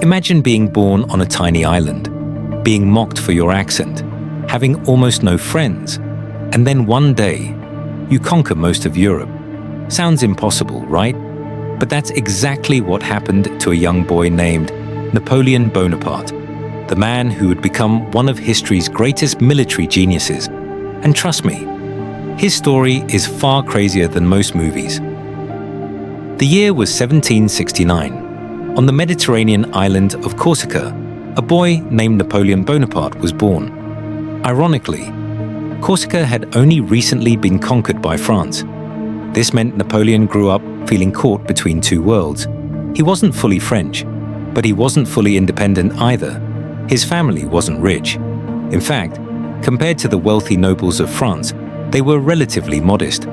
Imagine being born on a tiny island, being mocked for your accent, having almost no friends, and then one day, you conquer most of Europe. Sounds impossible, right? But that's exactly what happened to a young boy named Napoleon Bonaparte, the man who would become one of history's greatest military geniuses. And trust me, his story is far crazier than most movies. The year was 1769. On the Mediterranean island of Corsica, a boy named Napoleon Bonaparte was born. Ironically, Corsica had only recently been conquered by France. This meant Napoleon grew up feeling caught between two worlds. He wasn't fully French, but he wasn't fully independent either. His family wasn't rich. In fact, compared to the wealthy nobles of France, they were relatively modest.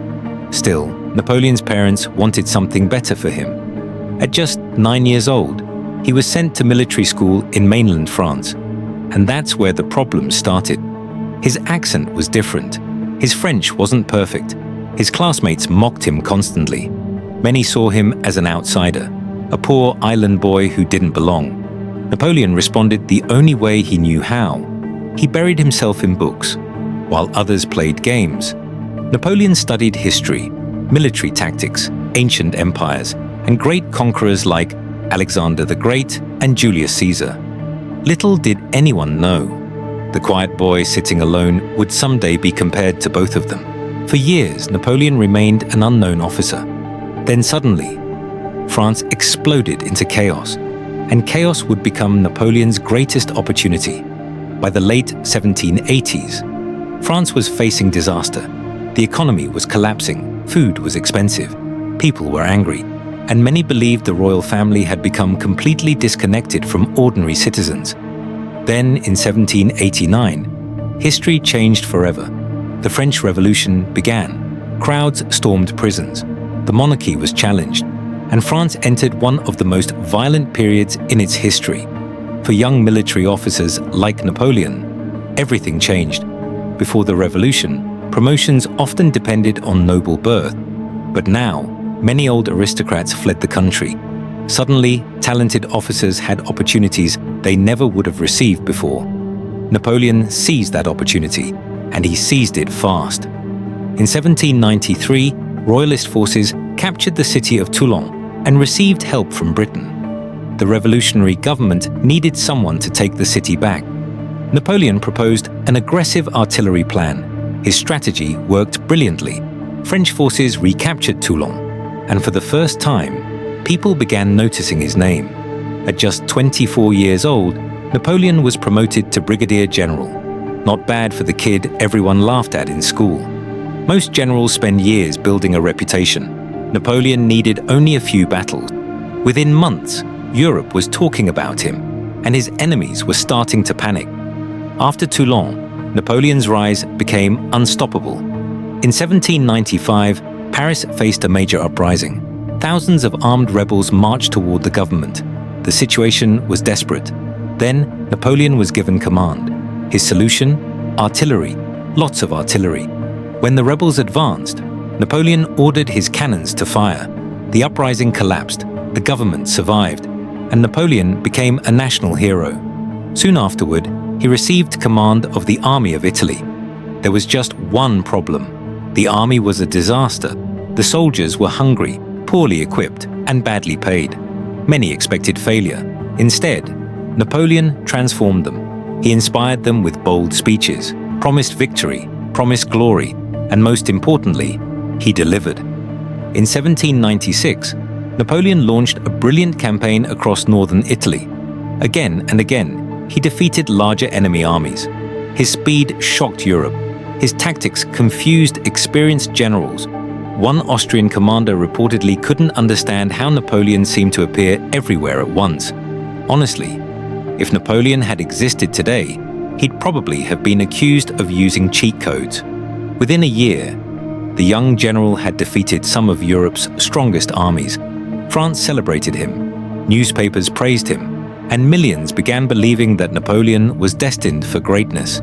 Still, Napoleon's parents wanted something better for him. At just 9 years old, he was sent to military school in mainland France. And that's where the problems started. His accent was different. His French wasn't perfect. His classmates mocked him constantly. Many saw him as an outsider, a poor island boy who didn't belong. Napoleon responded the only way he knew how. He buried himself in books, while others played games. Napoleon studied history, military tactics, ancient empires, and great conquerors like Alexander the Great and Julius Caesar. Little did anyone know, the quiet boy sitting alone would someday be compared to both of them. For years, Napoleon remained an unknown officer. Then suddenly, France exploded into chaos, and chaos would become Napoleon's greatest opportunity. By the late 1780s, France was facing disaster. The economy was collapsing, food was expensive, people were angry, and many believed the royal family had become completely disconnected from ordinary citizens. Then, in 1789, history changed forever. The French Revolution began. Crowds stormed prisons. The monarchy was challenged, and France entered one of the most violent periods in its history. For young military officers like Napoleon, everything changed. Before the revolution, promotions often depended on noble birth. But now, many old aristocrats fled the country. Suddenly, talented officers had opportunities they never would have received before. Napoleon seized that opportunity, and he seized it fast. In 1793, royalist forces captured the city of Toulon and received help from Britain. The revolutionary government needed someone to take the city back. Napoleon proposed an aggressive artillery plan. His strategy worked brilliantly. French forces recaptured Toulon, and for the first time, people began noticing his name. At just 24 years old, Napoleon was promoted to brigadier general. Not bad for the kid everyone laughed at in school. Most generals spend years building a reputation. Napoleon needed only a few battles. Within months, Europe was talking about him, and his enemies were starting to panic. After Toulon, Napoleon's rise became unstoppable. In 1795, Paris faced a major uprising. Thousands of armed rebels marched toward the government. The situation was desperate. Then, Napoleon was given command. His solution? Artillery. Lots of artillery. When the rebels advanced, Napoleon ordered his cannons to fire. The uprising collapsed, the government survived, and Napoleon became a national hero. Soon afterward, he received command of the army of Italy. There was just one problem. The army was a disaster. The soldiers were hungry, poorly equipped, and badly paid. Many expected failure. Instead, Napoleon transformed them. He inspired them with bold speeches, promised victory, promised glory, and most importantly, he delivered. In 1796, Napoleon launched a brilliant campaign across northern Italy. Again and again, he defeated larger enemy armies. His speed shocked Europe. His tactics confused experienced generals. One Austrian commander reportedly couldn't understand how Napoleon seemed to appear everywhere at once. Honestly, if Napoleon had existed today, he'd probably have been accused of using cheat codes. Within a year, the young general had defeated some of Europe's strongest armies. France celebrated him, newspapers praised him, and millions began believing that Napoleon was destined for greatness.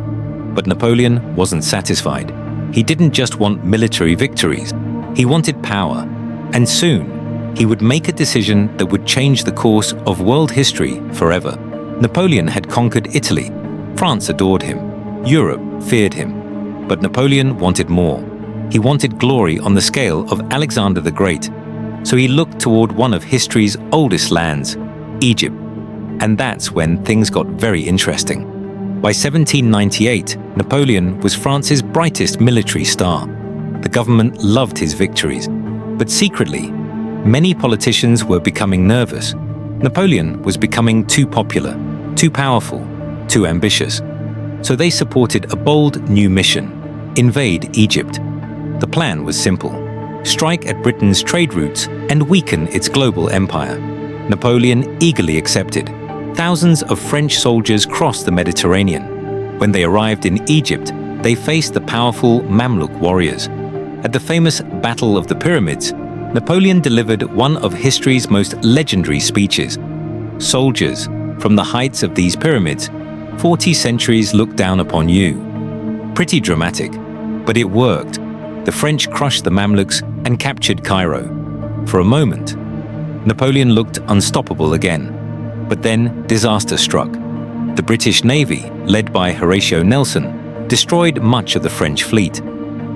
But Napoleon wasn't satisfied. He didn't just want military victories. He wanted power, and soon, He would make a decision that would change the course of world history forever. Napoleon had conquered Italy. France adored him. Europe feared him. But Napoleon wanted more. He wanted glory on the scale of Alexander the Great. So he looked toward one of history's oldest lands, Egypt. And that's when things got very interesting. By 1798, Napoleon was France's brightest military star. The government loved his victories, but secretly, many politicians were becoming nervous. Napoleon was becoming too popular, too powerful, too ambitious. So they supported a bold new mission: invade Egypt. The plan was simple: strike at Britain's trade routes and weaken its global empire. Napoleon eagerly accepted. Thousands of French soldiers crossed the Mediterranean. When they arrived in Egypt, they faced the powerful Mamluk warriors. At the famous Battle of the Pyramids, Napoleon delivered one of history's most legendary speeches. "Soldiers, from the heights of these pyramids, 40 centuries look down upon you." Pretty dramatic, but it worked. The French crushed the Mamluks and captured Cairo. For a moment, Napoleon looked unstoppable again. But then disaster struck. The British Navy, led by Horatio Nelson, destroyed much of the French fleet.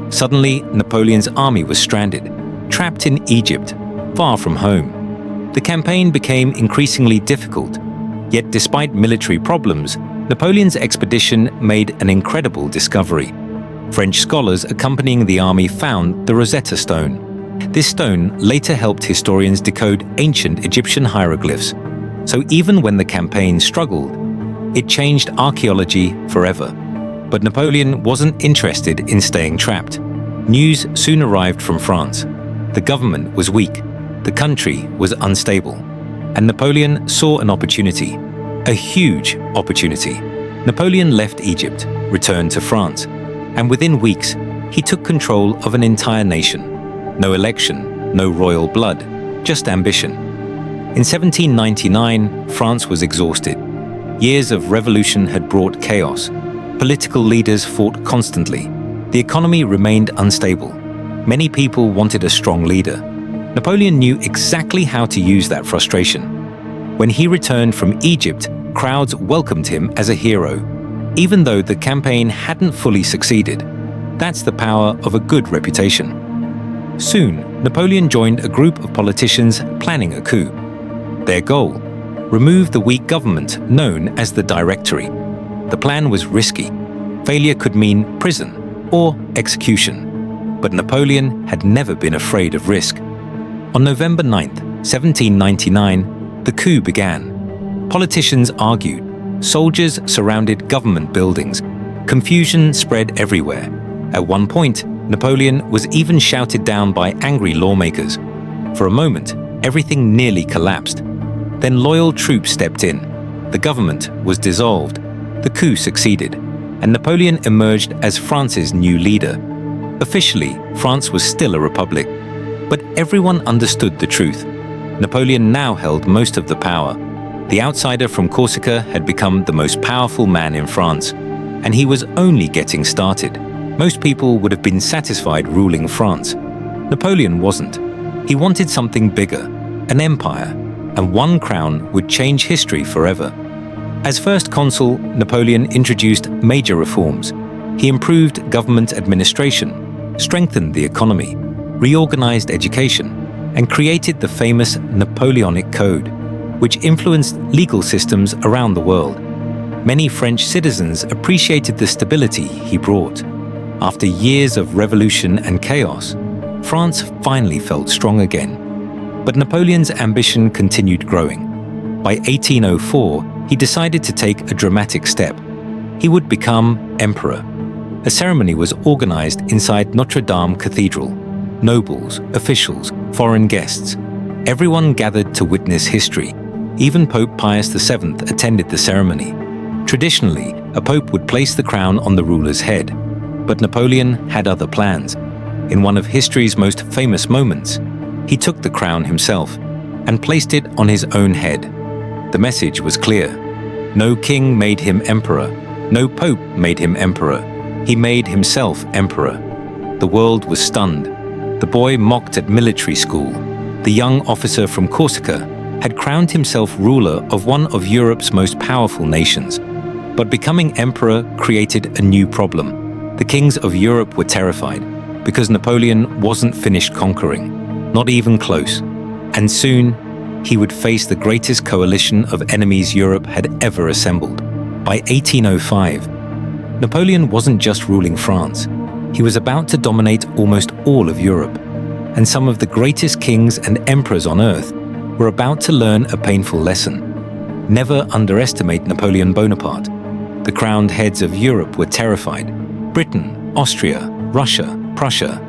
Suddenly, Napoleon's army was stranded, trapped in Egypt, far from home. The campaign became increasingly difficult. Yet despite military problems, Napoleon's expedition made an incredible discovery. French scholars accompanying the army found the Rosetta Stone. This stone later helped historians decode ancient Egyptian hieroglyphs. So even when the campaign struggled, it changed archaeology forever. But Napoleon wasn't interested in staying trapped. News soon arrived from France. The government was weak, the country was unstable, and Napoleon saw an opportunity, a huge opportunity. Napoleon left Egypt, returned to France, and within weeks, he took control of an entire nation. No election, no royal blood, just ambition. In 1799, France was exhausted. Years of revolution had brought chaos. Political leaders fought constantly. The economy remained unstable. Many people wanted a strong leader. Napoleon knew exactly how to use that frustration. When he returned from Egypt, crowds welcomed him as a hero, even though the campaign hadn't fully succeeded. That's the power of a good reputation. Soon, Napoleon joined a group of politicians planning a coup. Their goal: remove the weak government known as the Directory. The plan was risky. Failure could mean prison or execution. But Napoleon had never been afraid of risk. On November 9th, 1799, the coup began. Politicians argued. Soldiers surrounded government buildings. Confusion spread everywhere. At one point, Napoleon was even shouted down by angry lawmakers. For a moment, everything nearly collapsed. Then loyal troops stepped in. The government was dissolved. The coup succeeded, and Napoleon emerged as France's new leader. Officially, France was still a republic, but everyone understood the truth. Napoleon now held most of the power. The outsider from Corsica had become the most powerful man in France, and he was only getting started. Most people would have been satisfied ruling France. Napoleon wasn't. He wanted something bigger, an empire, and one crown would change history forever. As first consul, Napoleon introduced major reforms. He improved government administration, strengthened the economy, reorganized education, and created the famous Napoleonic Code, which influenced legal systems around the world. Many French citizens appreciated the stability he brought. After years of revolution and chaos, France finally felt strong again. But Napoleon's ambition continued growing. By 1804, he decided to take a dramatic step. He would become emperor. A ceremony was organized inside Notre Dame Cathedral. Nobles, officials, foreign guests. Everyone gathered to witness history. Even Pope Pius VII attended the ceremony. Traditionally, a pope would place the crown on the ruler's head. But Napoleon had other plans. In one of history's most famous moments, he took the crown himself and placed it on his own head. The message was clear. No king made him emperor. No pope made him emperor. He made himself emperor. The world was stunned. The boy mocked at military school. the young officer from Corsica, had crowned himself ruler of one of Europe's most powerful nations. But becoming emperor created a new problem. The kings of Europe were terrified because Napoleon wasn't finished conquering, not even close. And soon, he would face the greatest coalition of enemies Europe had ever assembled. By 1805, Napoleon wasn't just ruling France. He was about to dominate almost all of Europe. And some of the greatest kings and emperors on earth were about to learn a painful lesson. Never underestimate Napoleon Bonaparte. The crowned heads of Europe were terrified. Britain, Austria, Russia, Prussia.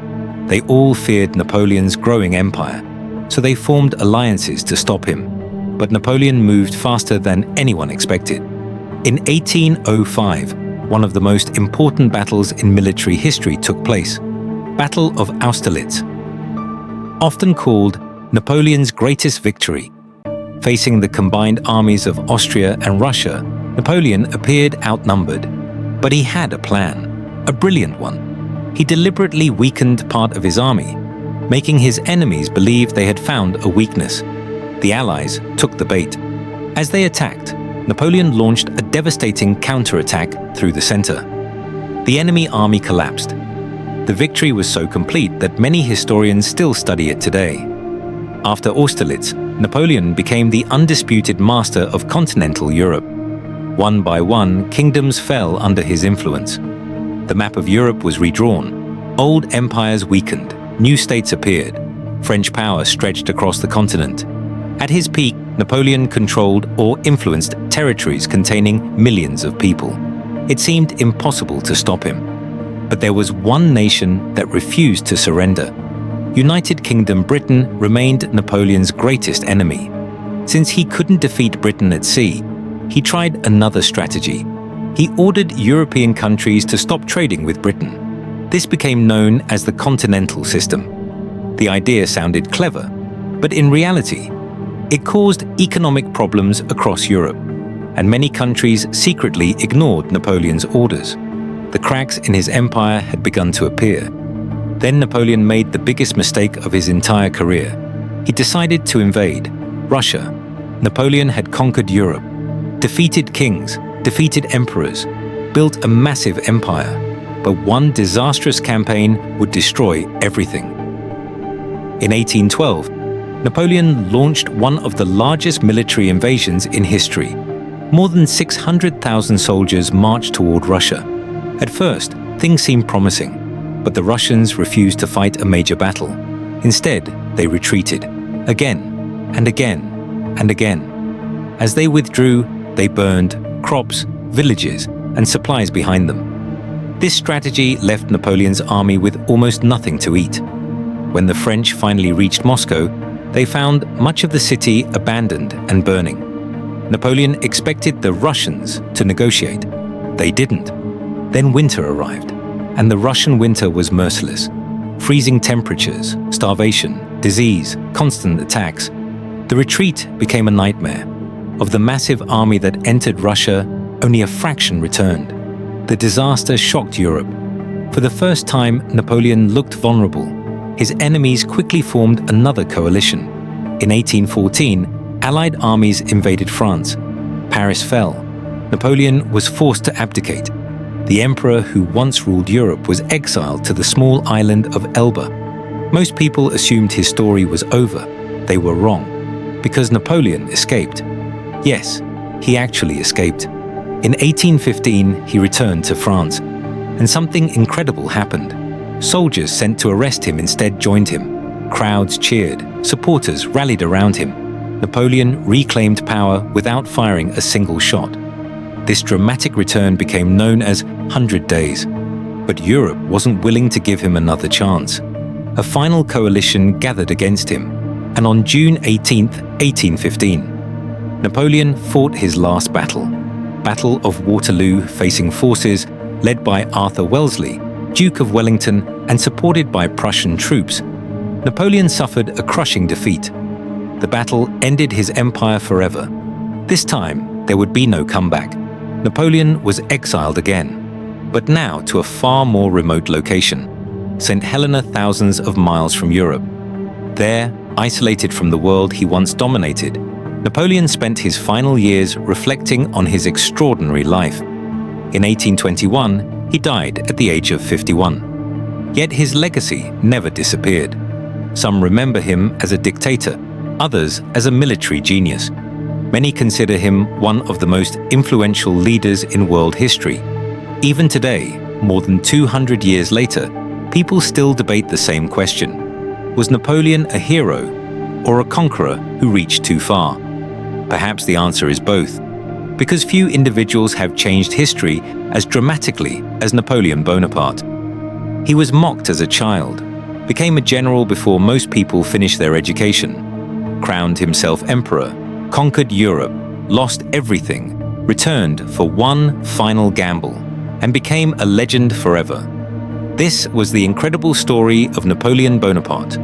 They all feared Napoleon's growing empire, so they formed alliances to stop him. But Napoleon moved faster than anyone expected. In 1805, one of the most important battles in military history took place, Battle of Austerlitz. Often called Napoleon's greatest victory. Facing the combined armies of Austria and Russia, Napoleon appeared outnumbered. But he had a plan, a brilliant one. He deliberately weakened part of his army, making his enemies believe they had found a weakness. The Allies took the bait. As they attacked, Napoleon launched a devastating counterattack through the center. The enemy army collapsed. The victory was so complete that many historians still study it today. After Austerlitz, Napoleon became the undisputed master of continental Europe. One by one, kingdoms fell under his influence. The map of Europe was redrawn. Old empires weakened. New states appeared. French power stretched across the continent. At his peak, Napoleon controlled or influenced territories containing millions of people. It seemed impossible to stop him. But there was one nation that refused to surrender. United Kingdom Britain remained Napoleon's greatest enemy. Since he couldn't defeat Britain at sea, he tried another strategy. He ordered European countries to stop trading with Britain. This became known as the Continental System. The idea sounded clever, but in reality, it caused economic problems across Europe, and many countries secretly ignored Napoleon's orders. The cracks in his empire had begun to appear. Then Napoleon made the biggest mistake of his entire career. He decided to invade Russia. Napoleon had conquered Europe, defeated kings, defeated emperors, built a massive empire, but one disastrous campaign would destroy everything. In 1812, Napoleon launched one of the largest military invasions in history. More than 600,000 soldiers marched toward Russia. At first, things seemed promising, but the Russians refused to fight a major battle. Instead, they retreated, again and again and again. As they withdrew, they burned crops, villages, and supplies behind them. This strategy left Napoleon's army with almost nothing to eat. When the French finally reached Moscow, they found much of the city abandoned and burning. Napoleon expected the Russians to negotiate. They didn't. Then winter arrived, and the Russian winter was merciless. Freezing temperatures, starvation, disease, constant attacks. The retreat became a nightmare. Of the massive army that entered Russia, only a fraction returned. The disaster shocked Europe. For the first time, Napoleon looked vulnerable. His enemies quickly formed another coalition. In 1814, Allied armies invaded France. Paris fell. Napoleon was forced to abdicate. The emperor who once ruled Europe was exiled to the small island of Elba. Most people assumed his story was over. They were wrong, because Napoleon escaped. Yes, he actually escaped. In 1815, he returned to France, and something incredible happened. Soldiers sent to arrest him instead joined him. Crowds cheered, supporters rallied around him. Napoleon reclaimed power without firing a single shot. This dramatic return became known as 100 Days. But Europe wasn't willing to give him another chance. A final coalition gathered against him, and on June 18, 1815, Napoleon fought his last battle, Battle of Waterloo, facing forces led by Arthur Wellesley, Duke of Wellington, and supported by Prussian troops. Napoleon suffered a crushing defeat. The battle ended his empire forever. This time, there would be no comeback. Napoleon was exiled again, but now to a far more remote location, Saint Helena, thousands of miles from Europe. There, isolated from the world he once dominated, Napoleon spent his final years reflecting on his extraordinary life. In 1821, he died at the age of 51. Yet his legacy never disappeared. Some remember him as a dictator, others as a military genius. Many consider him one of the most influential leaders in world history. Even today, more than 200 years later, people still debate the same question. Was Napoleon a hero or a conqueror who reached too far? Perhaps the answer is both, because few individuals have changed history as dramatically as Napoleon Bonaparte. He was mocked as a child, became a general before most people finished their education, crowned himself emperor, conquered Europe, lost everything, returned for one final gamble, and became a legend forever. This was the incredible story of Napoleon Bonaparte.